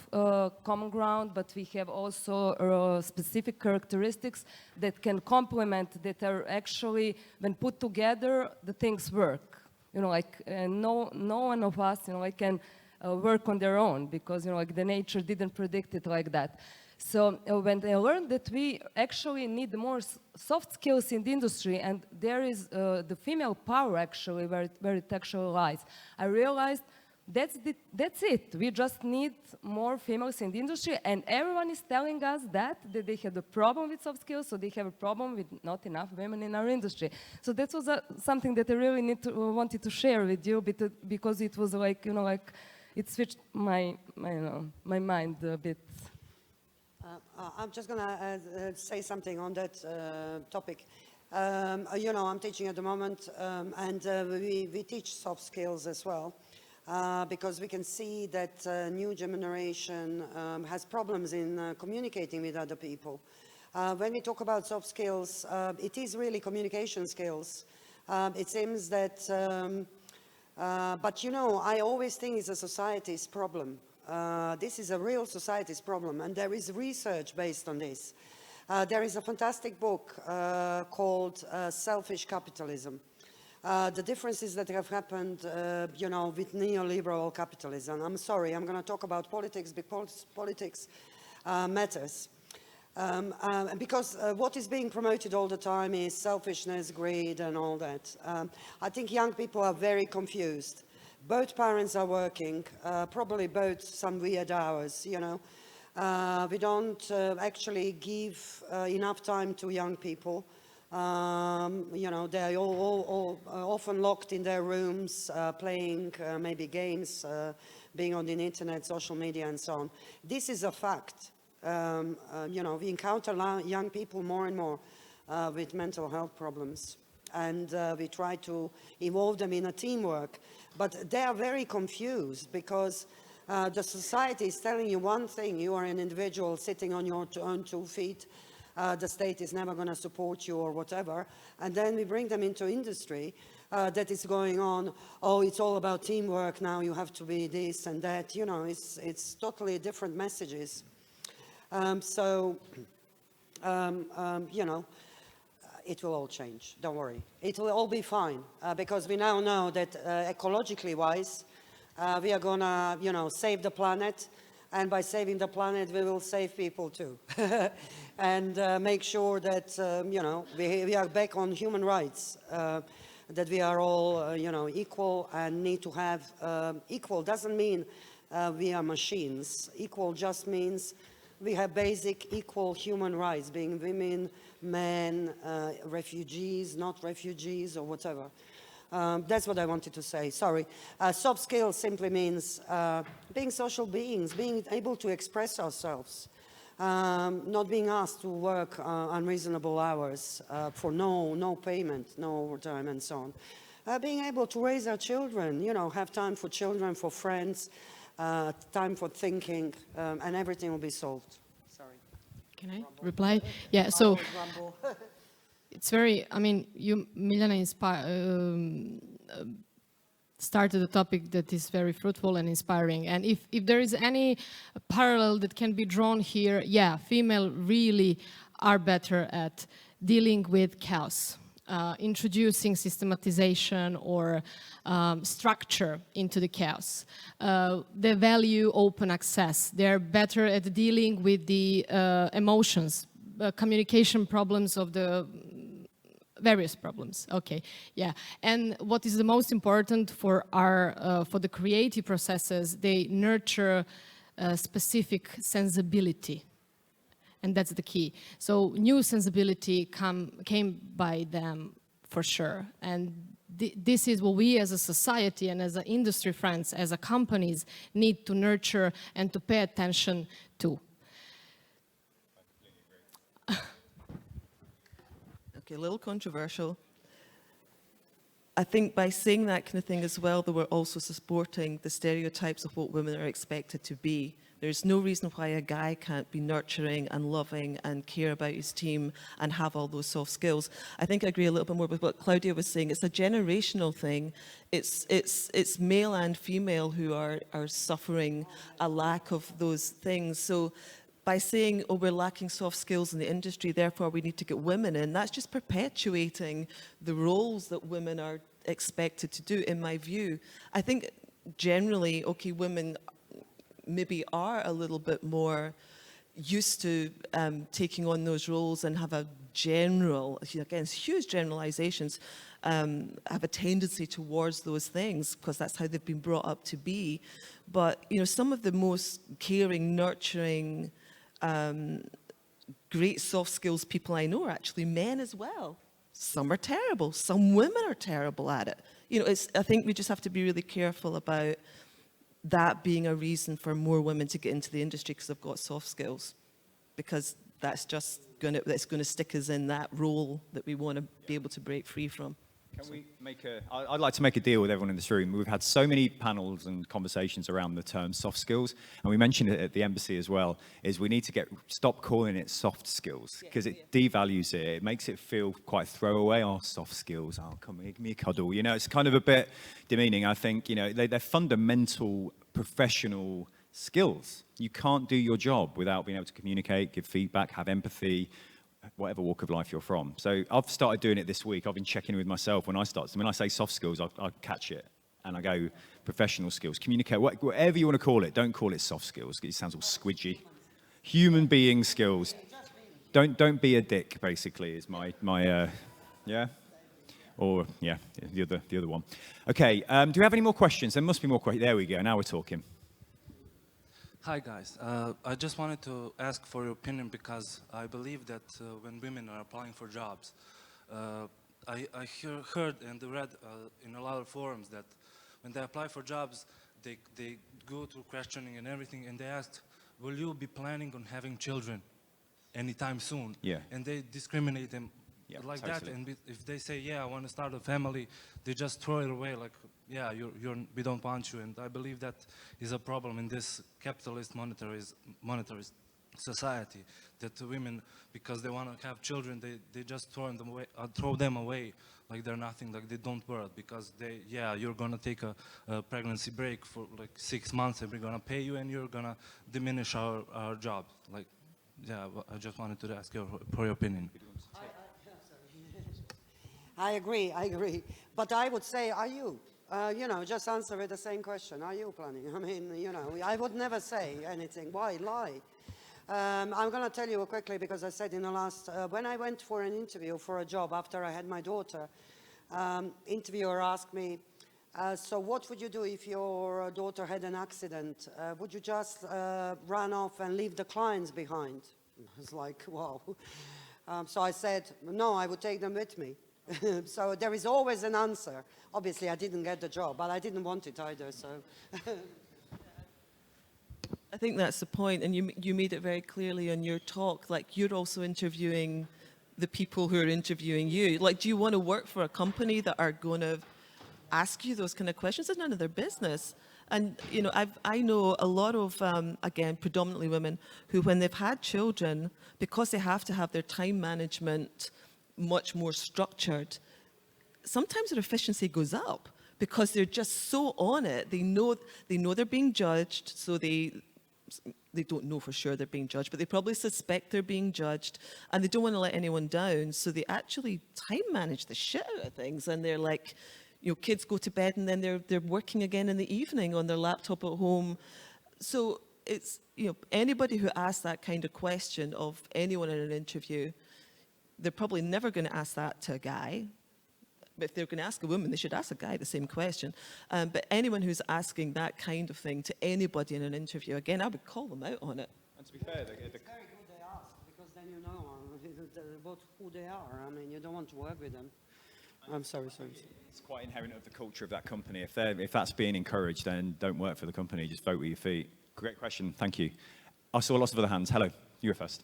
common ground, but we have also specific characteristics that can complement, that are actually, when put together, the things work. Like no one of us, can work on their own, because like the nature didn't predict it like that. So when I learned that we actually need more soft skills in the industry, and there is the female power actually where it actually lies, I realized that's it. We just need more females in the industry, and everyone is telling us that they have a problem with soft skills, so they have a problem with not enough women in our industry. So that was something that I really wanted to share with you, because it was like, like, it switched my mind a bit. I'm just going to say something on that topic. I'm teaching at the moment, and we teach soft skills as well, because we can see that new generation has problems in communicating with other people. When we talk about soft skills, it is really communication skills. It seems that, but you know, I always think it's a society's problem. This is a real society's problem, and there is research based on this. There is a fantastic book called Selfish Capitalism. The differences that have happened, you know, with neoliberal capitalism. I'm sorry, I'm going to talk about politics because politics matters. Because what is being promoted all the time is selfishness, greed, and all that. I think young people are very confused. Both parents are working, probably both some weird hours, you know. We don't actually give enough time to young people. You know, they're all often locked in their rooms, playing maybe games, being on the internet, social media, and so on. This is a fact. You know, we encounter young people more and more with mental health problems, and we try to involve them in a teamwork. But they are very confused because the society is telling you one thing: you are an individual sitting on your own 2 feet. The state is never going to support you or whatever. And then we bring them into industry that is going on, oh, it's all about teamwork now, you have to be this and that. You know, it's totally different messages. You know, it will all change, don't worry. It will all be fine because we now know that ecologically wise, we are going to, you know, save the planet. And by saving the planet, we will save people too. And make sure that, you know, we are back on human rights, that we are all, you know, equal and need to have equal. Doesn't mean we are machines. Equal just means we have basic equal human rights, being women, men, refugees, not refugees, or whatever. That's what I wanted to say, sorry. Soft skills simply means being social beings, being able to express ourselves, not being asked to work unreasonable hours for no payment, no overtime, and so on. Being able to raise our children, you know, have time for children, for friends, time for thinking, and everything will be solved. Sorry. Can I reply? Yeah, so it's very, I mean, you, Miljana, started a topic that is very fruitful and inspiring. And if there is any parallel that can be drawn here, yeah, female really are better at dealing with chaos, introducing systematization or structure into the chaos. They value open access. They're better at dealing with the emotions, communication problems of the various problems. Okay, yeah. And what is the most important for our for the creative processes? They nurture specific sensibility, and that's the key. So new sensibility came by them for sure, and this is what we as a society and as an industry friends, as a companies, need to nurture and to pay attention to. Okay, a little controversial. I think by saying that kind of thing as well, that we're also supporting the stereotypes of what women are expected to be. There's no reason why a guy can't be nurturing and loving and care about his team and have all those soft skills. I think I agree a little bit more with what Claudia was saying. It's a generational thing. It's male and female who are suffering a lack of those things. So by saying, oh, we're lacking soft skills in the industry, therefore we need to get women in, that's just perpetuating the roles that women are expected to do, in my view. I think generally, okay, women maybe are a little bit more used to taking on those roles and have a general, again, huge generalizations, have a tendency towards those things because that's how they've been brought up to be. But, you know, some of the most caring, nurturing, great soft skills people I know are actually men as well. Some are terrible. Some women are terrible at it. You know, I think we just have to be really careful about that being a reason for more women to get into the industry because they've got soft skills, because that's just going to stick us in that role that we want to be able to break free from. Can we make I'd like to make a deal with everyone in this room. We've had so many panels and conversations around the term soft skills, and we mentioned it at the embassy as well, is we need to stop calling it soft skills, because it devalues it. It makes it feel quite throwaway. Oh, soft skills. Oh, come here, give me a cuddle. You know, it's kind of a bit demeaning. I think, you know, they're fundamental professional skills. You can't do your job without being able to communicate, give feedback, have empathy, whatever walk of life you're from. So I've started doing it this week. I've been checking with myself when I start. When I say soft skills, I catch it and I go professional skills, communicate, whatever you want to call it. Don't call it soft skills. It sounds all squidgy. Human being skills. Don't be a dick. Basically, is my yeah. Or yeah, the other one. Okay. Do we have any more questions? There must be more questions. There we go. Now we're talking. Hi guys, I just wanted to ask for your opinion because I believe that when women are applying for jobs, I heard and read in a lot of forums that when they apply for jobs, they go through questioning and everything, and they asked, will you be planning on having children anytime soon? Yeah. And they discriminate them like totally. that, and if they say, yeah, I want to start a family, they just throw it away like, yeah, we don't want you. And I believe that is a problem in this capitalist monetarist society, that women, because they want to have children, they just throw them away like they're nothing, like they don't work, because you're going to take a pregnancy break for like 6 months and we're going to pay you and you're going to diminish our job. Like, yeah, I just wanted to ask you for your opinion. I agree. But I would say, are you? You know, just answer with the same question. Are you planning? I mean, you know, I would never say anything. Why lie? I'm going to tell you quickly, because I said in the last, when I went for an interview for a job after I had my daughter, interviewer asked me, so what would you do if your daughter had an accident? Would you just run off and leave the clients behind? I was like, wow. So I said, no, I would take them with me. So there is always an answer. Obviously, I didn't get the job, but I didn't want it either, so. I think that's the point, and you made it very clearly in your talk, like you're also interviewing the people who are interviewing you. Like, do you want to work for a company that are going to ask you those kind of questions? It's none of their business. And, you know, I know a lot of, again, predominantly women who, when they've had children, because they have to have their time management much more structured, sometimes their efficiency goes up because they're just so on it. They know they're being judged, so they don't know for sure they're being judged, but they probably suspect they're being judged, and they don't want to let anyone down, so they actually time manage the shit out of things, and they're like, you know, kids go to bed and then they're working again in the evening on their laptop at home. So it's, you know, anybody who asks that kind of question of anyone in an interview, they're probably never going to ask that to a guy. But if they're going to ask a woman, they should ask a guy the same question. But anyone who's asking that kind of thing to anybody in an interview, again, I would call them out on it. And to be fair, It's very good they ask, because then you know who they are. I mean, you don't want to work with them. I'm sorry. it's quite inherent of the culture of that company. If that's being encouraged, then don't work for the company. Just vote with your feet. Great question. Thank you. I saw lots of other hands. Hello. You were first.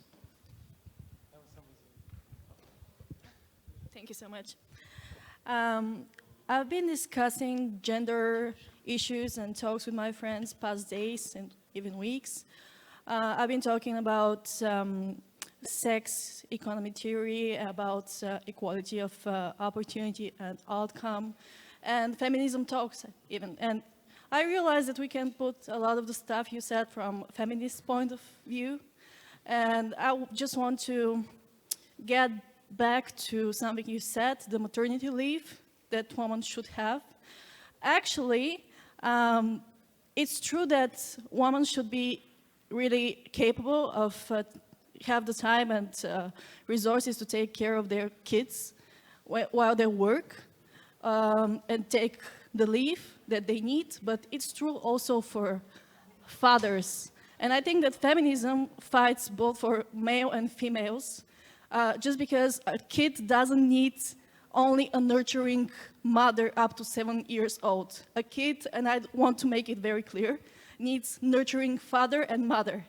Thank you so much. I've been discussing gender issues and talks with my friends past days and even weeks. I've been talking about sex economy theory, about equality of opportunity and outcome, and feminism talks even. And I realized that we can put a lot of the stuff you said from a feminist point of view. And I just want to get back to something you said, the maternity leave that women should have. Actually, it's true that women should be really capable of have the time and resources to take care of their kids while they work and take the leave that they need, but it's true also for fathers. And I think that feminism fights both for male and females, just because a kid doesn't need only a nurturing mother up to 7 years old. A kid, and I want to make it very clear, needs nurturing father and mother.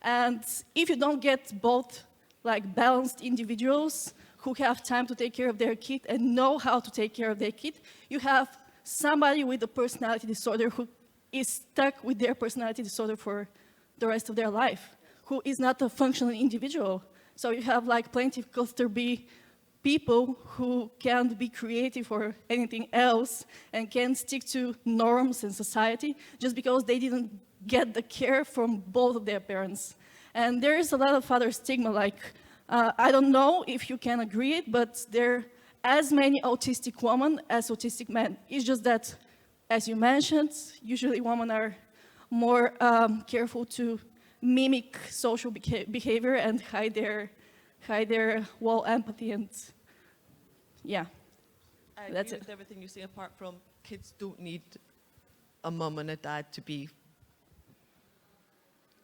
And if you don't get both like balanced individuals who have time to take care of their kid and know how to take care of their kid. You have somebody with a personality disorder who is stuck with their personality disorder for the rest of their life, who is not a functioning individual. So you have like plenty of cluster B people who can't be creative or anything else and can't stick to norms in society just because they didn't get the care from both of their parents. And there is a lot of other stigma, like, I don't know if you can agree it, but there are as many autistic women as autistic men. It's just that, as you mentioned, usually women are more careful to mimic social behavior and hide their wall empathy, and yeah, I that's agree it. with everything you say, apart from kids don't need a mum and a dad to be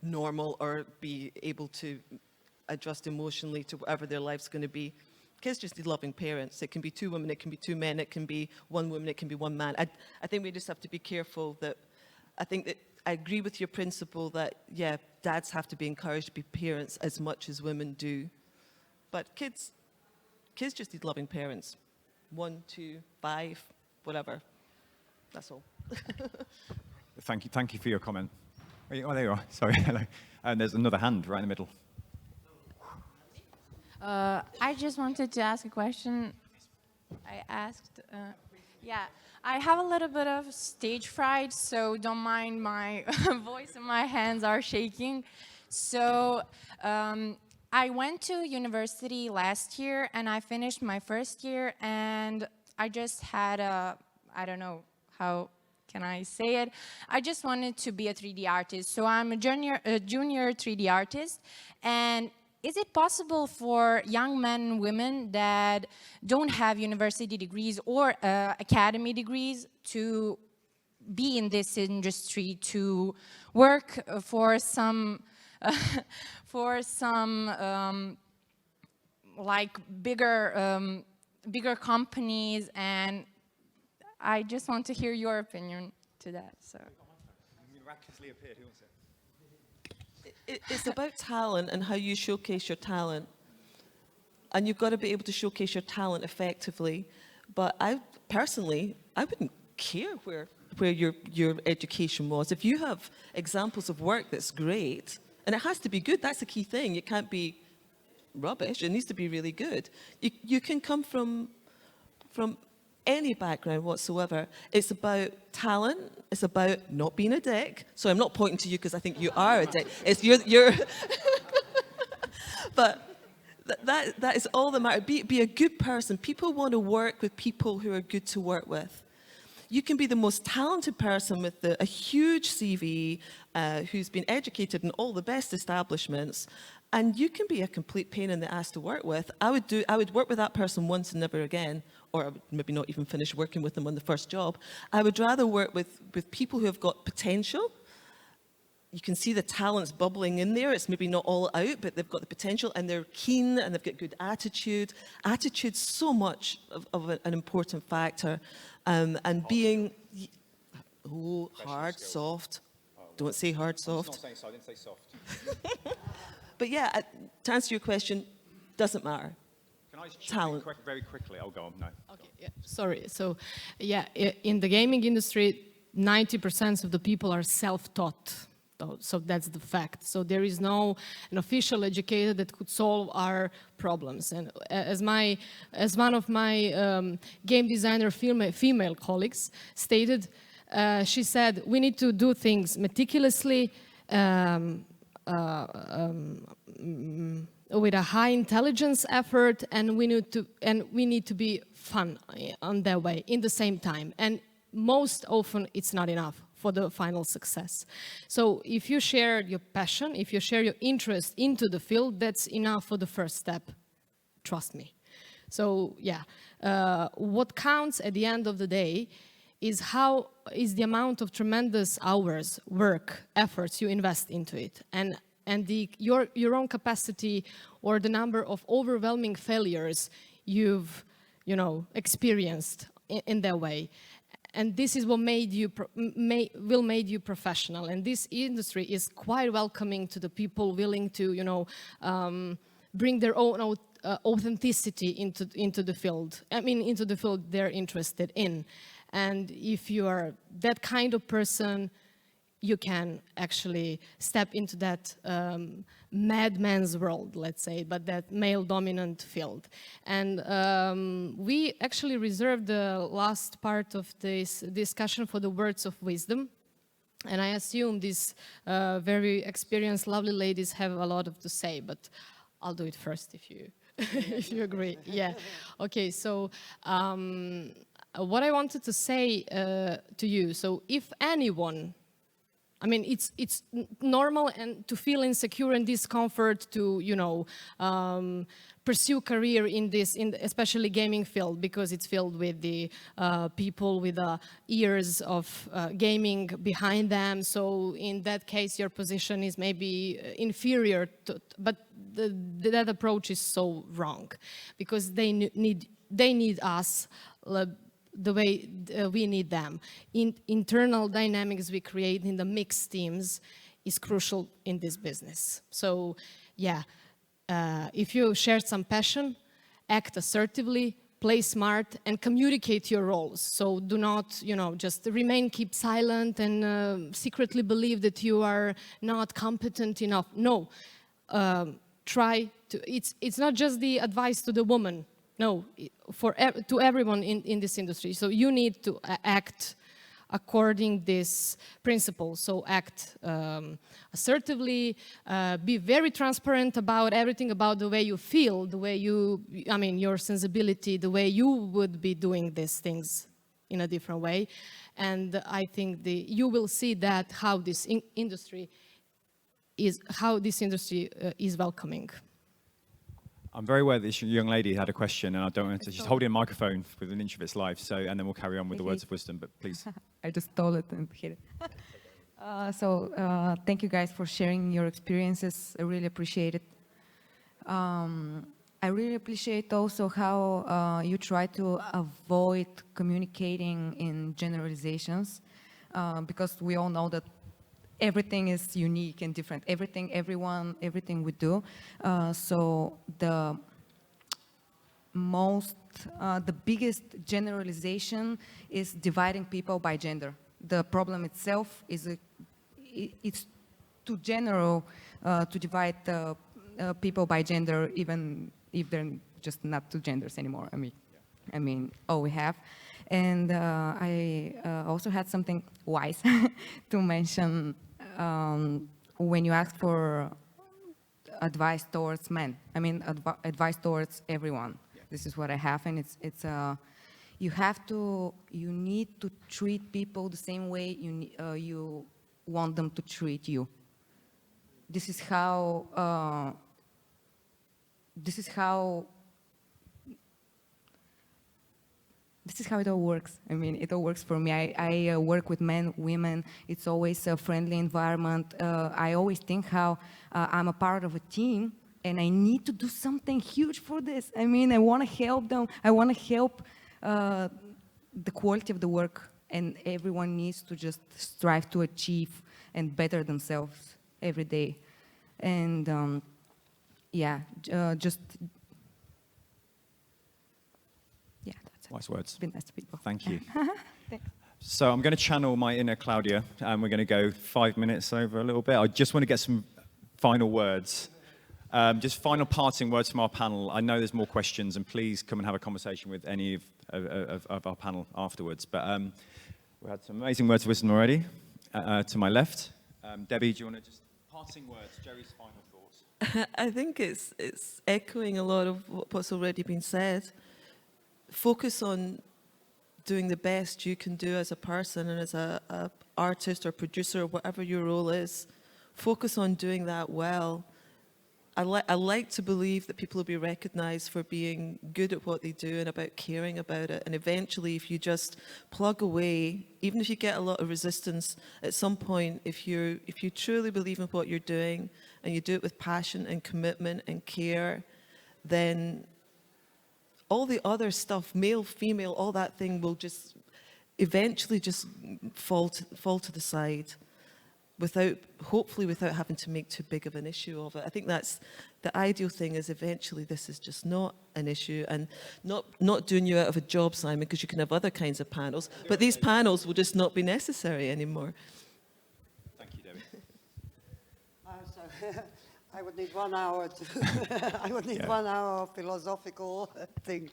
normal or be able to adjust emotionally to whatever their life's going to be. Kids just need loving parents. It can be two women, it can be two men, it can be one woman, it can be one man. I think we just have to be careful that, I agree with your principle that, yeah, dads have to be encouraged to be parents as much as women do. But kids just need loving parents. 1, 2, 5, whatever. That's all. Thank you for your comment. Oh, there you are. Sorry, hello. And there's another hand right in the middle. I just wanted to ask a question. I asked, I have a little bit of stage fright, so don't mind my voice and my hands are shaking. So I went to university last year and I finished my first year, and I just had I don't know how can I say it? I just wanted to be a 3D artist. So I'm a junior 3D artist, and is it possible for young men and women that don't have university degrees or academy degrees to be in this industry, to work for some like bigger companies? And I just want to hear your opinion to that. So. Miraculously appeared. Who wants it? It's about talent and how you showcase your talent. And you've got to be able to showcase your talent effectively. But I wouldn't care where your education was. If you have examples of work that's great, and it has to be good, that's the key thing. It can't be rubbish, it needs to be really good. You can come from any background whatsoever. It's about talent. It's about not being a dick. So I'm not pointing to you because I think you are a dick. It's you're but that is all that matters. Be a good person. People want to work with people who are good to work with. You can be the most talented person with a huge CV, who's been educated in all the best establishments, and you can be a complete pain in the ass to work with. I would work with that person once and never again, or I would maybe not even finish working with them on the first job. I would rather work with people who have got potential. You can see the talents bubbling in there. It's maybe not all out, but they've got the potential and they're keen and they've got good attitude. Attitude's so much of an important factor. And being, hard, soft. Don't say hard, soft. I'm not saying so, I didn't say soft. But yeah, to answer your question, doesn't matter. Can I just Talent. very quickly? I'll go on. No. Okay, yeah, sorry. So, yeah, in the gaming industry, 90% of the people are self-taught. So that's the fact. So there is no an official educator that could solve our problems. And as one of my game designer female colleagues stated, she said, we need to do things meticulously, with a high intelligence effort, and we need to be fun on that way in the same time. And most often it's not enough for the final success. So if you share your passion, if you share your interest into the field, that's enough for the first step. Trust me. So yeah, what counts at the end of the day is the amount of tremendous hours, work, efforts you invest into it, and your own capacity or the number of overwhelming failures you've experienced in that way. And this is what will made you professional. And this industry is quite welcoming to the people willing to, bring their own authenticity into the field. I mean, into the field they're interested in. And if you are that kind of person, you can actually step into that madman's world, let's say, but that male-dominant field. And we actually reserved the last part of this discussion for the words of wisdom. And I assume these very experienced, lovely ladies have a lot to say, but I'll do it first if you, if you agree. Yeah. Okay, so what I wanted to say to you, so if anyone, I mean, it's normal and to feel insecure and discomfort to, you know, pursue career in this, especially gaming field, because it's filled with the people with years of gaming behind them. So in that case, your position is maybe inferior, but that approach is so wrong, because they need us the way we need them. Internal dynamics we create in the mixed teams is crucial in this business. So, yeah, if you share some passion, act assertively, play smart, and communicate your roles. So do not, you know, just remain, keep silent, and secretly believe that you are not competent enough. No, try to. It's not just the advice to the woman. No, to everyone in this industry. So you need to act according this principle. So act assertively, be very transparent about everything, about the way you feel, the way you, I mean, your sensibility, the way you would be doing these things in a different way. And I think you will see that how this industry is welcoming. I'm very aware that this young lady had a question, and I don't want to. She's holding a microphone with an inch of its life, so, and then we'll carry on with the words of wisdom. But please. I just stole it and hit it. Thank you guys for sharing your experiences. I really appreciate it. I really appreciate also how you try to avoid communicating in generalizations, because we all know that everything is unique and different. Everything, everyone, everything we do. So the biggest generalization is dividing people by gender. The problem itself is it's too general to divide people by gender, even if they're just not two genders anymore. I mean, all we have. And I also had something wise to mention when you ask for advice towards men. I mean, advice towards everyone. Yeah. This is what I have, and you need to treat people the same way you want them to treat you. This is how it all works. I mean, it all works for me. I work with men, women. It's always a friendly environment. I always think how I'm a part of a team, and I need to do something huge for this. I mean, I want to help them. I want to help the quality of the work, and everyone needs to just strive to achieve and better themselves every day. And Wise words. Been nice to people. Thank you. Thanks. So I'm going to channel my inner Claudia, and we're going to go 5 minutes over a little bit. I just want to get some final words, just final parting words from our panel. I know there's more questions, and please come and have a conversation with any of our panel afterwards. But we had some amazing words of wisdom already. To my left, Debbie, do you want to just parting words? Jerry's final thoughts. I think it's echoing a lot of what's already been said. Focus on doing the best you can do as a person and as a artist or producer, or whatever your role is. Focus on doing that well. I like to believe that people will be recognized for being good at what they do and about caring about it. And eventually, if you just plug away, even if you get a lot of resistance, at some point, if you truly believe in what you're doing and you do it with passion and commitment and care, then all the other stuff, male, female, all that thing will just eventually just fall to the side. hopefully without having to make too big of an issue of it. I think that's the ideal thing, is eventually this is just not an issue, and not doing you out of a job, Simon, because you can have other kinds of panels, but these panels will just not be necessary anymore. Thank you, Debbie. I would need 1 hour to, I would need 1 hour of philosophical thing.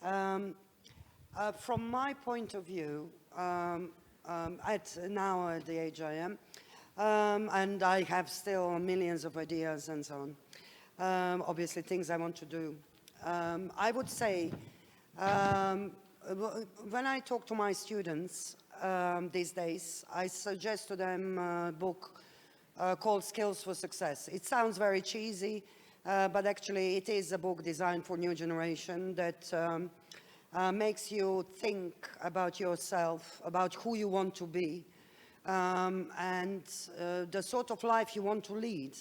From my point of view, now at the age I am, and I have still millions of ideas and so on, obviously things I want to do. I would say, when I talk to my students these days, I suggest to them a book called Skills for Success. It sounds very cheesy, but actually it is a book designed for new generation that makes you think about yourself, about who you want to be, and the sort of life you want to lead,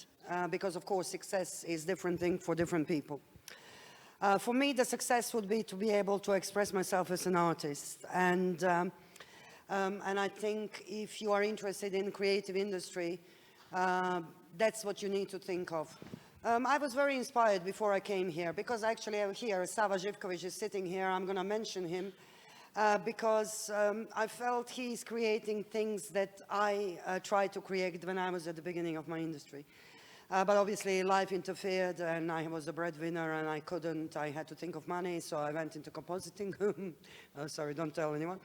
because of course success is different thing for different people. For me, the success would be to be able to express myself as an artist, and I think if you are interested in creative industry, that's what you need to think of. I was very inspired before I came here, because actually here, Sava Živković is sitting here. I'm going to mention him because I felt he's creating things that I tried to create when I was at the beginning of my industry. But obviously life interfered, and I was a breadwinner and I couldn't. I had to think of money, so I went into compositing. Oh, sorry, don't tell anyone.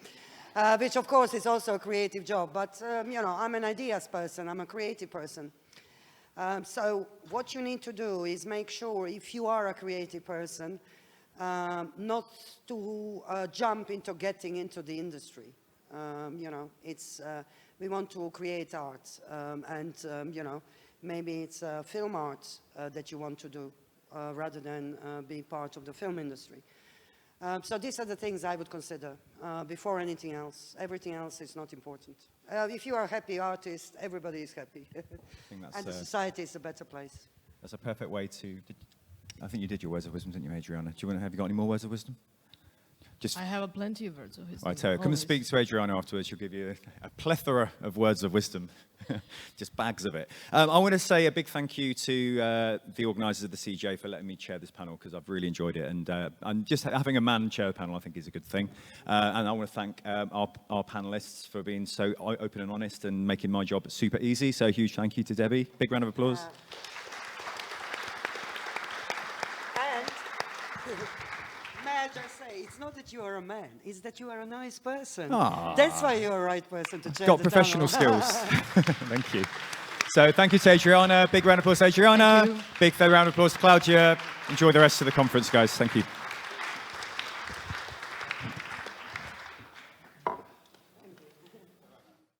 Which of course is also a creative job, but you know, I'm an ideas person, I'm a creative person. So what you need to do is make sure, if you are a creative person, not to jump into getting into the industry. You know, it's, we want to create art, and you know, maybe it's film art that you want to do, rather than be part of the film industry. So these are the things I would consider before anything else. Everything else is not important. If you are a happy artist, everybody is happy. And the society is a better place. That's a perfect way to... I think you did your words of wisdom, didn't you, Adriana? Have you got any more words of wisdom? Just, I have plenty of words of wisdom. right, Tara, come and speak to Adriana afterwards. She'll give you a plethora of words of wisdom, just bags of it. I want to say a big thank you to the organisers of the CGA for letting me chair this panel, because I've really enjoyed it. And just having a man chair the panel, I think, is a good thing. And I want to thank our panellists for being so open and honest and making my job super easy. So a huge thank you to Debbie. Big round of applause. May I just say, it's not that you are a man, it's that you are a nice person. Aww. That's why you're a right person to chair Got the professional panel. skills. Thank you. So thank you to Adriana. Big round of applause to Adriana. Big third round of applause to Claudia. Enjoy the rest of the conference, guys. Thank you.